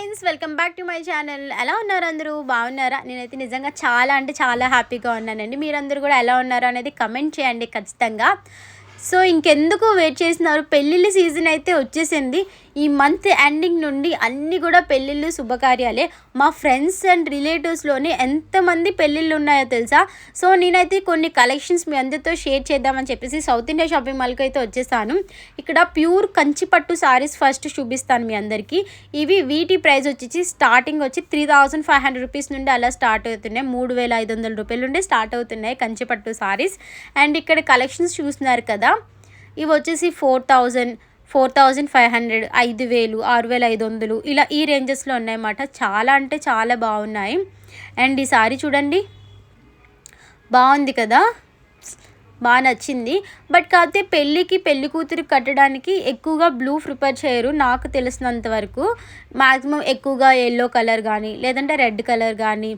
Friends, welcome back to my channel. ఎలా ఉన్నారు అందరూ? బాగున్నారా? నేనైతే నిజంగా చాలా అంటే చాలా హ్యాపీగా ఉన్నానండి. మీరందరూ కూడా ఎలా ఉన్నారో అనేది కమెంట్ చేయండి ఖచ్చితంగా. సో ఇంకెందుకు వెయిట్ చేస్తున్నారు? పెళ్ళిళ్ళ సీజన్ అయితే వచ్చేసింది. ఈ మంత్ ఎండింగ్ నుండి అన్నీ కూడా పెళ్ళిళ్ళు శుభకార్యాలే. మా ఫ్రెండ్స్ అండ్ రిలేటివ్స్లోనే ఎంతమంది పెళ్ళిళ్ళు ఉన్నాయో తెలుసా? సో నేనైతే కొన్ని కలెక్షన్స్ మీ అందరితో షేర్ చేద్దామని చెప్పేసి సౌత్ ఇండియా షాపింగ్ మాల్కి అయితే వచ్చేసాను. ఇక్కడ ప్యూర్ కంచి పట్టు సారీస్ ఫస్ట్ చూపిస్తాను మీ అందరికీ. వీటి ప్రైస్ వచ్చేసి స్టార్టింగ్ వచ్చి 3500 రూపీస్ నుండి అలా స్టార్ట్ అవుతున్నాయి. 3500 రూపాయల నుండి స్టార్ట్ అవుతున్నాయి కంచి పట్టు సారీస్. అండ్ ఇక్కడ కలెక్షన్స్ చూస్తున్నారు కదా, ఇవి వచ్చేసి 4000, 4500, 5000, 6500 ఇలా ఈ రేంజెస్లో ఉన్నాయన్నమాట. చాలా అంటే చాలా బాగున్నాయి. అండ్ ఈ సారీ చూడండి, బాగుంది కదా, బాగా నచ్చింది. బట్ కాకపోతే పెళ్ళి కూతురు కట్టడానికి ఎక్కువగా బ్లూ ప్రిఫర్ చేయరు నాకు తెలిసినంత వరకు. మ్యాక్సిమం ఎక్కువగా ఎల్లో కలర్ కానీ, లేదంటే రెడ్ కలర్ కానీ,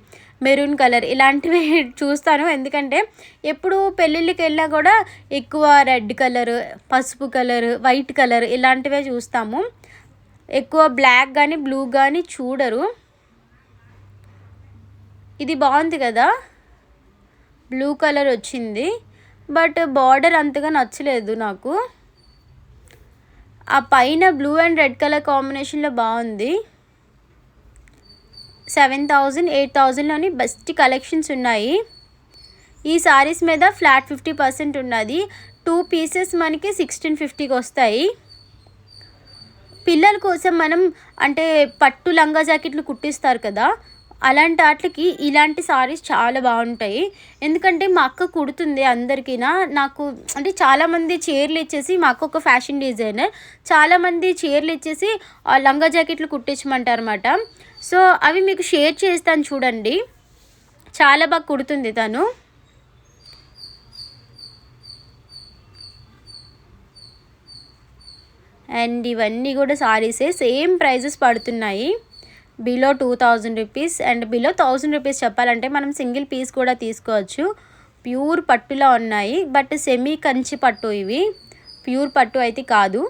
మెరూన్ కలర్ ఇలాంటివి చూస్తాను. ఎందుకంటే ఎప్పుడు పెళ్ళిళ్ళకి వెళ్ళినా కూడా ఎక్కువ రెడ్ కలర్, పసుపు కలర్, వైట్ కలర్ ఇలాంటివే చూస్తాము. ఎక్కువ బ్లాక్ కానీ బ్లూ కానీ చూడరు. ఇది బాగుంది కదా, బ్లూ కలర్ వచ్చింది. బట్ బార్డర్ అంతగా నచ్చలేదు నాకు. ఆ పైన బ్లూ అండ్ రెడ్ కలర్ కాంబినేషన్లో బాగుంది. 7000, 8000లోని బెస్ట్ కలెక్షన్స్ ఉన్నాయి. ఈ సారీస్ మీద ఫ్లాట్ 50% ఉన్నది. 2 పీసెస్ మనకి 1650కి వస్తాయి. పిల్లల కోసం మనం అంటే పట్టు లంగా జాకెట్లు కుట్టిస్తారు కదా, అలాంటి వాటికి ఇలాంటి సారీస్ చాలా బాగుంటాయి. ఎందుకంటే మా అక్క కుడుతుంది అందరికీనా. నాకు అంటే చాలామంది చీరలు ఇచ్చేసి, మా అక్క ఒక ఫ్యాషన్ డిజైనర్, చాలామంది చీరలు ఇచ్చేసి లంగా జాకెట్లు కుట్టించమంటారు అన్నమాట. సో అవి మీకు షేర్ చేస్తాను చూడండి, చాలా బాగా కుడుతుంది తను. అండ్ ఇవన్నీ కూడా సారీసే, సేమ్ ప్రైజెస్ పడుతున్నాయి. Below 2000 rupees and below 1000 rupees చెప్పాలంటే మనం సింగిల్ పీస్ కూడా తీసుకోవచ్చు. ప్యూర్ పట్టులా ఉన్నాయి. బట్ సెమీ కంచి పట్టు, ఇవి ప్యూర్ పట్టు అయితే కాదు.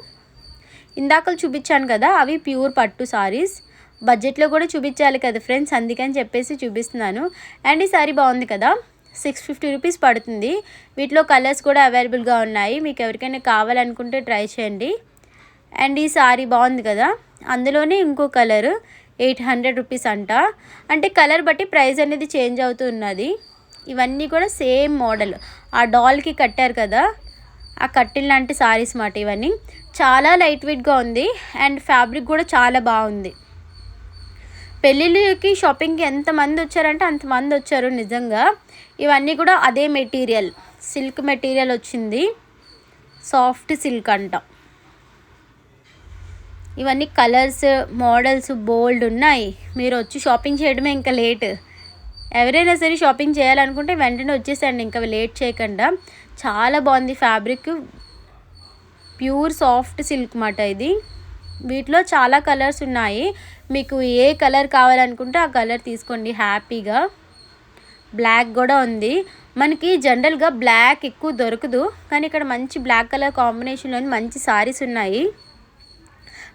ఇందాక చూపించాను కదా, అవి ప్యూర్ పట్టు సారీస్. బడ్జెట్లో కూడా చూపించాలి కదా ఫ్రెండ్స్, అందుకని చెప్పేసి చూపిస్తున్నాను. అండ్ ఈ సారీ బాగుంది కదా, 650 రూపీస్ పడుతుంది. వీటిలో కలర్స్ కూడా అవైలబుల్గా ఉన్నాయి. మీకు ఎవరికైనా కావాలనుకుంటే ట్రై చేయండి. అండ్ ఈ సారీ బాగుంది కదా, అందులోనే ఇంకో కలర్ 800 రూపీస్ అంట. అంటే కలర్ బట్టి ప్రైస్ అనేది చేంజ్ అవుతూ ఉన్నది. ఇవన్నీ కూడా సేమ్ మోడల్, ఆ డాల్కి కట్టారు కదా, ఆ కట్టిన లాంటి సారీస్ మాట. ఇవన్నీ చాలా లైట్ వెయిట్గా ఉంది అండ్ ఫ్యాబ్రిక్ కూడా చాలా బాగుంది. పెళ్ళిళ్ళకి షాపింగ్కి ఎంతమంది వచ్చారంటే అంతమంది వచ్చారు నిజంగా. ఇవన్నీ కూడా అదే మెటీరియల్, సిల్క్ మెటీరియల్ వచ్చింది, సాఫ్ట్ సిల్క్ అంట. ఇవన్నీ కలర్స్, మోడల్స్ బోల్డ్ ఉన్నాయి. మీరు వచ్చి షాపింగ్ చేయడమే ఇంకా లేట్. ఎవరైనా సరే షాపింగ్ చేయాలనుకుంటే వెంటనే వచ్చేసండి, ఇంకా లేట్ చేయకుండా. చాలా బాగుంది ఫ్యాబ్రిక్, ప్యూర్ సాఫ్ట్ సిల్క్ మాట ఇది. వీటిలో చాలా కలర్స్ ఉన్నాయి. మీకు ఏ కలర్ కావాలనుకుంటే ఆ కలర్ తీసుకోండి హ్యాపీగా. బ్లాక్ కూడా ఉంది. మనకి జనరల్గా బ్లాక్ ఎక్కువ దొరకదు, కానీ ఇక్కడ మంచి బ్లాక్ కలర్ కాంబినేషన్లోని మంచి సారీస్ ఉన్నాయి.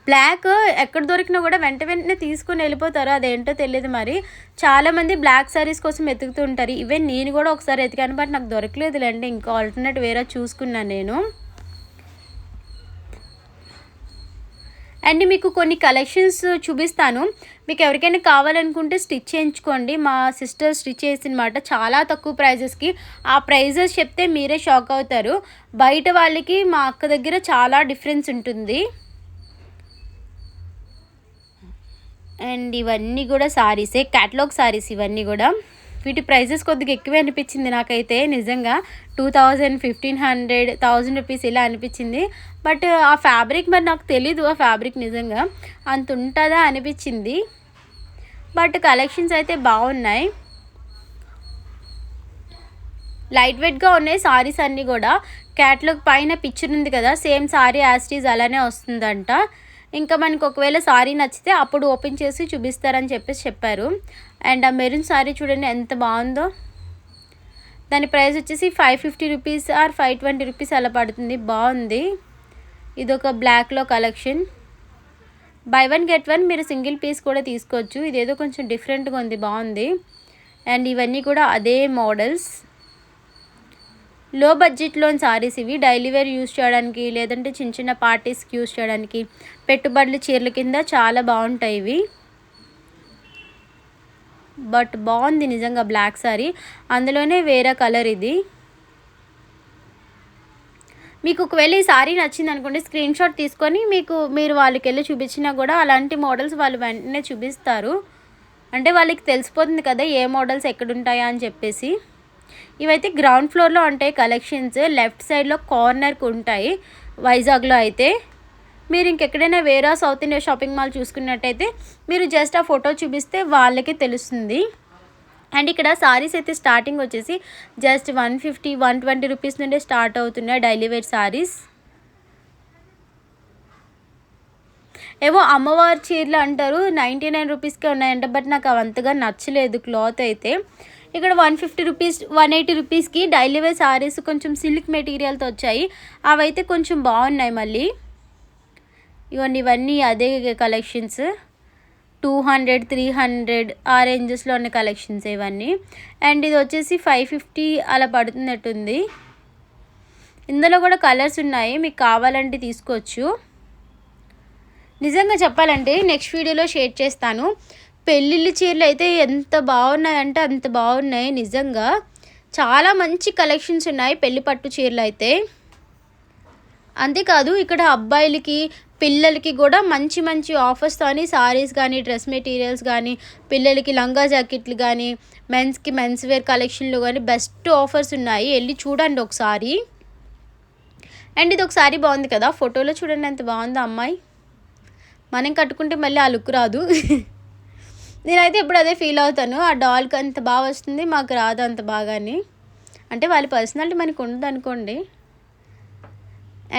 బ్లాక్ ఎక్కడ దొరికినా కూడా వెంటనే తీసుకొని వెళ్ళిపోతారు, అదేంటో తెలియదు మరి. చాలామంది బ్లాక్ సారీస్ కోసం వెతుకుతూ ఉంటారు. ఈవెన్ నేను కూడా ఒకసారి వెతికాను, బట్ నాకు దొరకలేదులేండి. ఇంకా ఆల్టర్నేట్ వేరే చూసుకున్నాను నేను. అండ్ మీకు కొన్ని కలెక్షన్స్ చూపిస్తాను. మీకు ఎవరికైనా కావాలనుకుంటే స్టిచ్ చేయించుకోండి. మా సిస్టర్ స్టిచ్ చేసినమాట చాలా తక్కువ ప్రైజెస్కి. ఆ ప్రైజెస్ చెప్తే మీరే షాక్ అవుతారు. బయట వాళ్ళకి మా అక్క దగ్గర చాలా డిఫరెన్స్ ఉంటుంది. అండ్ ఇవన్నీ కూడా సారీసే, క్యాటలాగ్ సారీస్ ఇవన్నీ కూడా. వీటి ప్రైజెస్ కొద్దిగా ఎక్కువే అనిపించింది నాకైతే నిజంగా. 2000, 1500, 1000 రూపీస్ ఇలా అనిపించింది. బట్ ఆ ఫ్యాబ్రిక్ మరి నాకు తెలీదు, ఆ ఫ్యాబ్రిక్ నిజంగా అంత ఉంటుందా అనిపించింది. బట్ కలెక్షన్స్ అయితే బాగున్నాయి, లైట్ వెయిట్గా ఉన్నాయి సారీస్ అన్నీ కూడా. క్యాటలాగ్ పైన పిక్చర్ ఉంది కదా, సేమ్ సారీ యాస్టీజ్ అలానే వస్తుందంట. ఇంకా మనకు ఒకవేళ సారీ నచ్చితే అప్పుడు ఓపెన్ చేసి చూపిస్తారని చెప్పారు. అండ్ ఆ మెరూన్ సారీ చూడండి ఎంత బాగుందో. దాని ప్రైస్ వచ్చేసి 550 రూపీస్ ఆర్ 520 రూపీస్ అలా పడుతుంది. బాగుంది. ఇదొక బ్లాక్లో collection, by one get one మీరు సింగిల్ పీస్ కూడా తీసుకోవచ్చు. ఇదేదో కొంచెం డిఫరెంట్గా ఉంది, బాగుంది. అండ్ ఇవన్నీ కూడా అదే మోడల్స్. లో బడ్జెట్లోని సారీస్ ఇవి. డైలీ వేర్ యూస్ చేయడానికి, లేదంటే చిన్న చిన్న పార్టీస్కి యూస్ చేయడానికి, పెట్టుబడులు చీరల కింద చాలా బాగుంటాయి ఇవి. బట్ బాగుంది నిజంగా బ్లాక్ సారీ, అందులోనే వేరే కలర్ ఇది. మీకు ఒకవేళ ఈ సారీ నచ్చింది అనుకోండి, స్క్రీన్ షాట్ తీసుకొని మీరు వాళ్ళకి వెళ్ళి చూపించినా కూడా అలాంటి మోడల్స్ వాళ్ళు వెంటనే చూపిస్తారు. అంటే వాళ్ళకి తెలిసిపోతుంది కదా ఏ మోడల్స్ ఎక్కడుంటాయా అని చెప్పేసి. ఇవైతే గ్రౌండ్ ఫ్లోర్లో ఉంటాయి కలెక్షన్స్. లెఫ్ట్ సైడ్లో కార్నర్కి ఉంటాయి వైజాగ్లో అయితే. మీరు ఇంకెక్కడైనా వేరే సౌత్ ఇండియా షాపింగ్ మాల్ చూసుకున్నట్టయితే మీరు జస్ట్ ఆ ఫోటో చూపిస్తే వాళ్ళకి తెలుస్తుంది. అండ్ ఇక్కడ సారీస్ అయితే స్టార్టింగ్ వచ్చేసి జస్ట్ 150, 120 రూపీస్ నుండే స్టార్ట్ అవుతున్నాయి డైలీ వేర్ సారీస్. ఏవో అమ్మవారి చీరలు అంటారు 99 రూపీస్కే ఉన్నాయంట, బట్ నాకు అవంతగా నచ్చలేదు క్లాత్ అయితే. ఇక్కడ 150 రూపీస్, 180 రూపీస్కి డైలీ వేర్ సారీస్ కొంచెం సిల్క్ మెటీరియల్తో వచ్చాయి. అవైతే కొంచెం బాగున్నాయి. మళ్ళీ ఇవన్నీ అదే కలెక్షన్స్. 200, 300 ఆ రేంజెస్లో ఉన్న కలెక్షన్స్ ఇవన్నీ. అండ్ ఇది వచ్చేసి 550 అలా పడుతున్నట్టుంది. ఇందులో కూడా కలర్స్ ఉన్నాయి, మీకు కావాలంటే తీసుకోవచ్చు. నిజంగా చెప్పాలంటే నెక్స్ట్ వీడియోలో షేర్ చేస్తాను. పెళ్ళిళ్ళ చీరలు అయితే ఎంత బాగున్నాయంటే అంత బాగున్నాయి. నిజంగా చాలా మంచి కలెక్షన్స్ ఉన్నాయి పెళ్లి పట్టు చీరలు అయితే. అంతేకాదు ఇక్కడ అబ్బాయిలకి, పిల్లలకి కూడా మంచి మంచి ఆఫర్స్తోని సారీస్ కానీ, డ్రెస్ మెటీరియల్స్ కానీ, పిల్లలకి లంగా జాకెట్లు కానీ, మెన్స్కి మెన్స్ వేర్ కలెక్షన్లు కానీ బెస్ట్ ఆఫర్స్ ఉన్నాయి. వెళ్ళి చూడండి ఒకసారి. అండ్ ఇది ఒకసారి బాగుంది కదా, ఫోటోలో చూడండి ఎంత బాగుందో అమ్మాయి. మనం కట్టుకుంటే మళ్ళీ ఆ లుక్ రాదు. నేనైతే ఇప్పుడు అదే ఫీల్ అవుతాను. ఆ డాల్కి అంత బాగా వస్తుంది, మాకు రాదు అంత బాగాని. అంటే వాళ్ళ పర్సనాలిటీ మనకు ఉండదు అనుకోండి.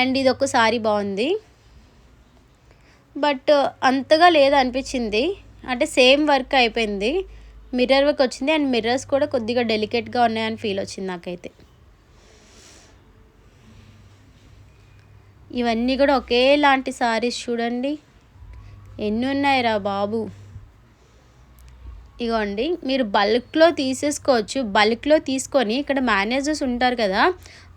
అండ్ ఇది ఒక సారీ బాగుంది, బట్ అంతగా లేదు అనిపించింది. అంటే సేమ్ వర్క్ అయిపోయింది, మిర్రర్ వర్క్ వచ్చింది. అండ్ మిర్రర్స్ కూడా కొద్దిగా డెలికేట్గా ఉన్నాయని ఫీల్ వచ్చింది నాకైతే. ఇవన్నీ కూడా ఒకేలాంటి సారీస్ చూడండి ఎన్ని ఉన్నాయిరా బాబు. ఇగోండి మీరు బల్క్లో తీసేసుకోవచ్చు. బల్క్లో తీసుకొని ఇక్కడ మేనేజర్స్ ఉంటారు కదా,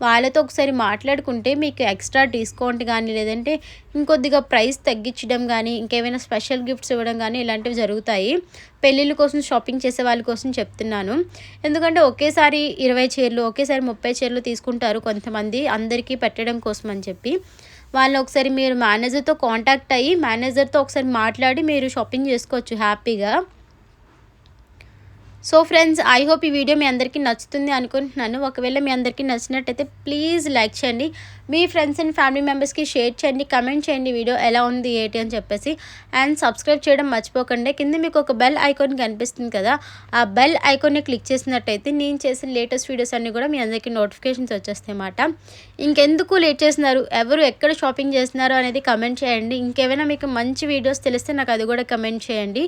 వాళ్ళతో ఒకసారి మాట్లాడుకుంటే మీకు ఎక్స్ట్రా డిస్కౌంట్ కానీ, లేదంటే ఇంకొద్దిగా ప్రైస్ తగ్గించడం కానీ, ఇంకేమైనా స్పెషల్ గిఫ్ట్స్ ఇవ్వడం కానీ ఇలాంటివి జరుగుతాయి. పెళ్ళిళ్ళ కోసం షాపింగ్ చేసే వాళ్ళ కోసం చెప్తున్నాను. ఎందుకంటే ఒకేసారి 20 చీరలు, ఒకేసారి 30 చీరలు తీసుకుంటారు కొంతమంది, అందరికీ పెట్టడం కోసం అని చెప్పి. వాళ్ళని ఒకసారి మీరు మేనేజర్తో కాంటాక్ట్ అయ్యి మేనేజర్తో ఒకసారి మాట్లాడి మీరు షాపింగ్ చేసుకోవచ్చు హ్యాపీగా. సో ఫ్రెండ్స్, ఐ హోప్ ఈ వీడియో మీ అందరికీ నచ్చుతుంది అనుకుంటున్నాను. ఒకవేళ మీ అందరికీ నచ్చినట్టయితే ప్లీజ్ లైక్ చేయండి, మీ ఫ్రెండ్స్ అండ్ ఫ్యామిలీ మెంబర్స్కి షేర్ చేయండి, కమెంట్ చేయండి వీడియో ఎలా ఉంది ఏంటి అని చెప్పేసి. అండ్ సబ్స్క్రైబ్ చేయడం మర్చిపోకండి. కింద మీకు ఒక బెల్ ఐకాన్ కనిపిస్తుంది కదా, ఆ బెల్ ఐకాన్ని క్లిక్ చేసినట్టయితే నేను చేసిన లేటెస్ట్ వీడియోస్ అన్నీ కూడా మీ అందరికీ నోటిఫికేషన్స్ వచ్చేస్తాయి అన్నమాట. ఇంకెందుకు లేట్ చేస్తున్నారు, ఎవరు ఎక్కడ షాపింగ్ చేస్తున్నారు అనేది కమెంట్ చేయండి. ఇంకేమైనా మీకు మంచి వీడియోస్ తెలిస్తే నాకు అది కూడా కమెంట్ చేయండి.